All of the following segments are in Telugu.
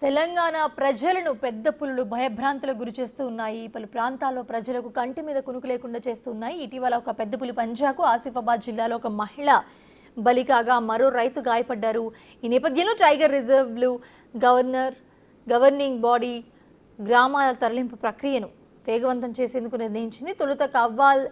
తెలంగాణ ప్రజలను పెద్ద పులులు భయభ్రాంతులకు గురి చేస్తూ ఉన్నాయి. పలు ప్రాంతాల్లో ప్రజలకు కంటి మీద కునుకు లేకుండా చేస్తున్నాయి. ఇటీవల ఒక పెద్ద పులి పంజాకు ఆసిఫాబాద్ జిల్లాలో ఒక మహిళ బలి కాగా మరో రైతు గాయపడ్డారు. ఈ నేపథ్యంలో టైగర్ రిజర్వ్లు గవర్నింగ్ బాడీ గ్రామాల తరలింపు ప్రక్రియను వేగవంతం చేసేందుకు నిర్ణయించింది. తొలుత కవ్వాల్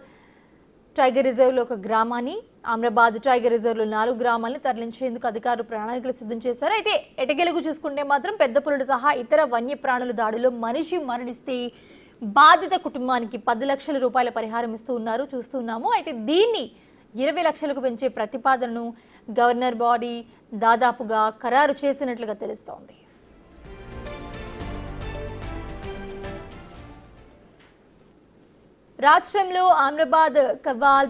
టైగర్ రిజర్వ్లో ఒక గ్రామాన్ని, ఆమ్రాబాద్ టైగర్ రిజర్వ్లో 4 గ్రామాలను తరలించేందుకు అధికారులు ప్రణాళికలు సిద్ధం చేశారు. అయితే ఎటకెలకు చూసుకుంటే మాత్రం పెద్ద పులుడు సహా ఇతర వన్యప్రాణుల దాడిలో మనిషి మరణిస్తే బాధిత కుటుంబానికి 10 లక్షల రూపాయల పరిహారం చూస్తున్నాము. అయితే దీన్ని 20 లక్షలకు పెంచే ప్రతిపాదనను గవర్నర్ బాడీ దాదాపుగా ఖరారు చేసినట్లుగా తెలుస్తోంది. రాష్ట్రంలో ఆమ్రాబాద్, కవ్వాల్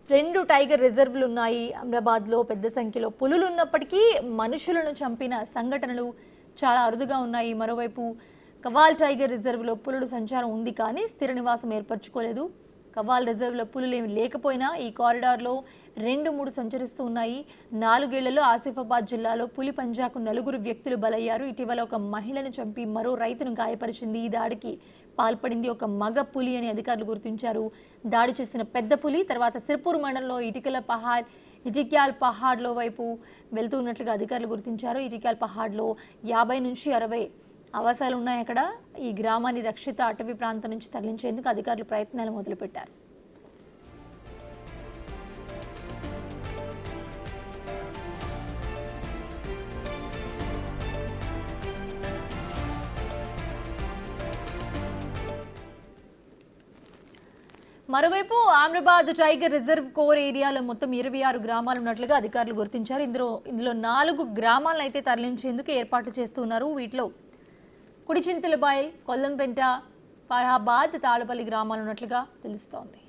2 టైగర్ రిజర్వ్లు ఉన్నాయి. ఆమ్రాబాద్లో పెద్ద సంఖ్యలో పులులు ఉన్నప్పటికీ మనుషులను చంపిన సంఘటనలు చాలా అరుదుగా ఉన్నాయి. మరోవైపు కవ్వాల్ టైగర్ రిజర్వ్లో పులుల సంచారం ఉంది, కానీ స్థిర నివాసం ఏర్పరచుకోలేదు. కవ్వాల్ రిజర్వ్లో పులులేమి లేకపోయినా ఈ కారిడార్లో 2-3 సంచరిస్తూ ఉన్నాయి. 4 ఏళ్లలో ఆసిఫాబాద్ జిల్లాలో పులి పంజాకు 4 వ్యక్తులు బలయ్యారు. ఇటీవల ఒక మహిళను చంపి మరో రైతును గాయపరిచింది. ఈ దాడికి పాల్పడింది ఒక మగ పులి అని అధికారులు గుర్తించారు. దాడి చేసిన పెద్ద పులి తర్వాత సిర్పూర్ మండలంలో ఇటిక్యాల్ పహాడ్లో వైపు వెళ్తున్నట్లుగా అధికారులు గుర్తించారు. ఇటిక్యాల్ పహాడ్లో 50 నుంచి 60 ఆవాసాలు ఉన్నాయి. అక్కడ ఈ గ్రామాన్ని రక్షిత అటవీ ప్రాంతం నుంచి తరలించేందుకు అధికారులు ప్రయత్నాలు మొదలుపెట్టారు. మరోవైపు ఆమ్రాబాద్ టైగర్ రిజర్వ్ కోర్ ఏరియాలో మొత్తం 26 గ్రామాలు ఉన్నట్లుగా అధికారులు గుర్తించారు. ఇందులో 4 గ్రామాలను అయితే తరలించేందుకు ఏర్పాట్లు చేస్తున్నారు. వీటిలో కుడిచింతలబాయ్, కొల్లంపెంట, ఫర్హాబాద్, తాళపల్లి గ్రామాలు ఉన్నట్లుగా తెలుస్తోంది.